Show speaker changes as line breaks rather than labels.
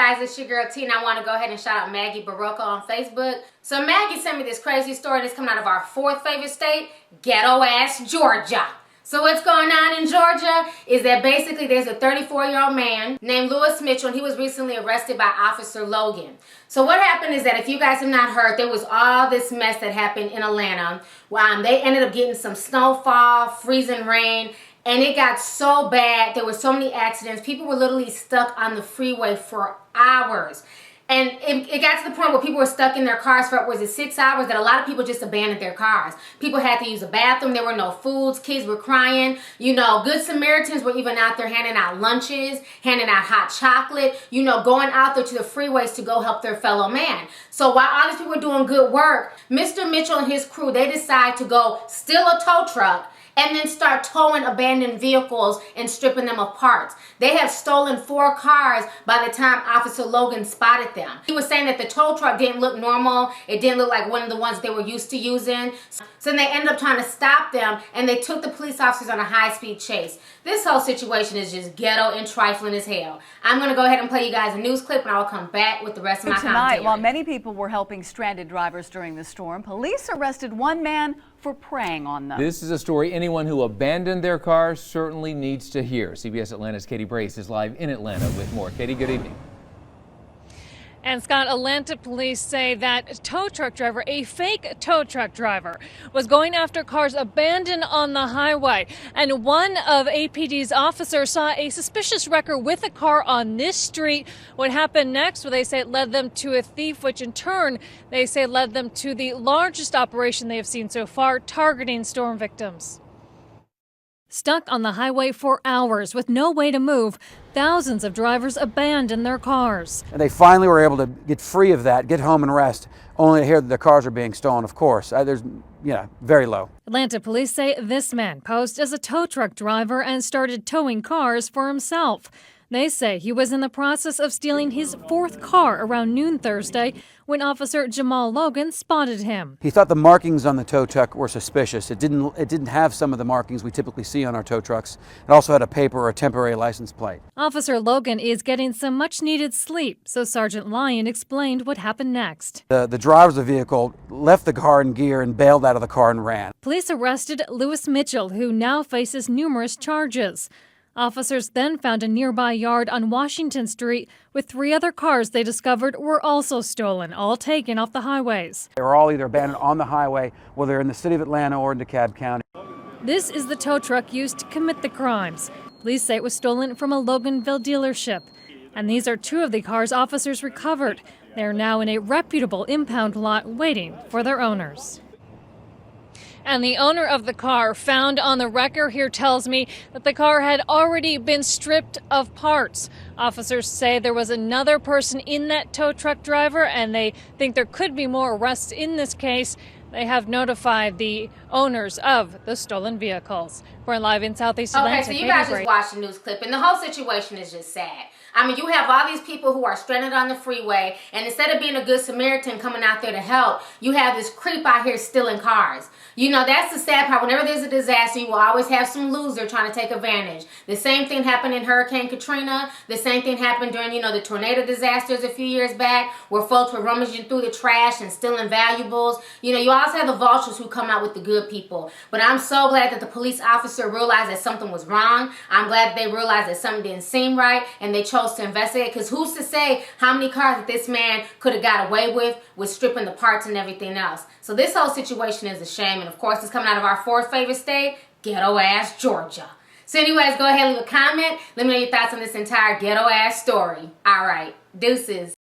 guys, it's your girl T, and I want to go ahead and shout out Maggie Barocca on Facebook. So Maggie sent me this crazy story that's coming out of our fourth favorite state, ghetto-ass Georgia. So what's going on in Georgia is that basically there's a 34-year-old man named Lewis Mitchell, and he was recently arrested by Officer Logan. So what happened is that if you guys have not heard, there was all this mess that happened in Atlanta. They ended up getting some snowfall, freezing rain, and it got so bad. There were so many accidents. People were literally stuck on the freeway for hours. And it got to the point where people were stuck in their cars for upwards of 6 hours that a lot of people just abandoned their cars. People had to use a bathroom. There were no foods. Kids were crying. You know, Good Samaritans were even out there handing out lunches, handing out hot chocolate, you know, going out there to the freeways to go help their fellow man. So while all these people were doing good work, Mr. Mitchell and his crew, they decide to go steal a tow truck and then start towing abandoned vehicles and stripping them of parts. They have stolen 4 cars by the time Officer Logan spotted them. He was saying that the tow truck didn't look normal. It didn't look like one of the ones they were used to using. So then they ended up trying to stop them, and they took the police officers on a high-speed chase. This whole situation is just ghetto and trifling as hell. I'm going to go ahead and play you guys a news clip, and I will come back with the rest of my commentary.
While many people were helping stranded drivers during the storm, police arrested one man for preying on them.
This is a story anyone who abandoned their cars certainly needs to hear. CBS Atlanta's Katie Brace is live in Atlanta with more. Katie, good evening.
And Scott, Atlanta police say that tow truck driver, a fake tow truck driver, was going after cars abandoned on the highway. And one of APD's officers saw a suspicious wrecker with a car on this street. What happened next? Well, they say it led them to a thief, which in turn, they say led them to the largest operation they have seen so far, targeting storm victims. Stuck on the highway for hours with no way to move, thousands of drivers abandoned their cars.
And they finally were able to get free of that, get home and rest, only to hear that their cars are being stolen, of course. There's, very low.
Atlanta police say this man posed as a tow truck driver and started towing cars for himself. They say he was in the process of stealing his 4th car around noon Thursday when Officer Jamael Logan spotted him.
He thought the markings on the tow truck were suspicious. It didn't have some of the markings we typically see on our tow trucks. It also had a paper or a temporary license plate.
Officer Logan is getting some much-needed sleep, so Sergeant Lyon explained what happened next.
The driver of the vehicle left the car in gear and bailed out of the car and ran.
Police arrested Lewis Mitchell, who now faces numerous charges. Officers then found a nearby yard on Washington Street with 3 other cars they discovered were also stolen, all taken off the highways.
They were all either abandoned on the highway, whether in the city of Atlanta or in DeKalb County.
This is the tow truck used to commit the crimes. Police say it was stolen from a Loganville dealership. And these are 2 of the cars officers recovered. They're now in a reputable impound lot waiting for their owners. And the owner of the car found on the wrecker here tells me that the car had already been stripped of parts. Officers say there was another person in that tow truck driver, and they think there could be more arrests in this case. They have notified the owners of the stolen vehicles. We're live in Southeast Atlanta.
Okay, so you guys just watched the news clip, and the whole situation is just sad. I mean, you have all these people who are stranded on the freeway, and instead of being a good Samaritan coming out there to help, you have this creep out here stealing cars. You know, that's the sad part. Whenever there's a disaster, you will always have some loser trying to take advantage. The same thing happened in Hurricane Katrina. The same thing happened during, the tornado disasters a few years back, where folks were rummaging through the trash and stealing valuables. You also have the vultures who come out with the good people. But I'm so glad that the police officer realized that something was wrong. I'm glad that they realized that something didn't seem right, and they chose to investigate, because who's to say how many cars that this man could have got away with stripping the parts and everything else. So this whole situation is a shame, and of course it's coming out of our 4th favorite state, ghetto-ass Georgia. So anyways, go ahead and leave a comment. Let me know your thoughts on this entire ghetto-ass story. All right, deuces.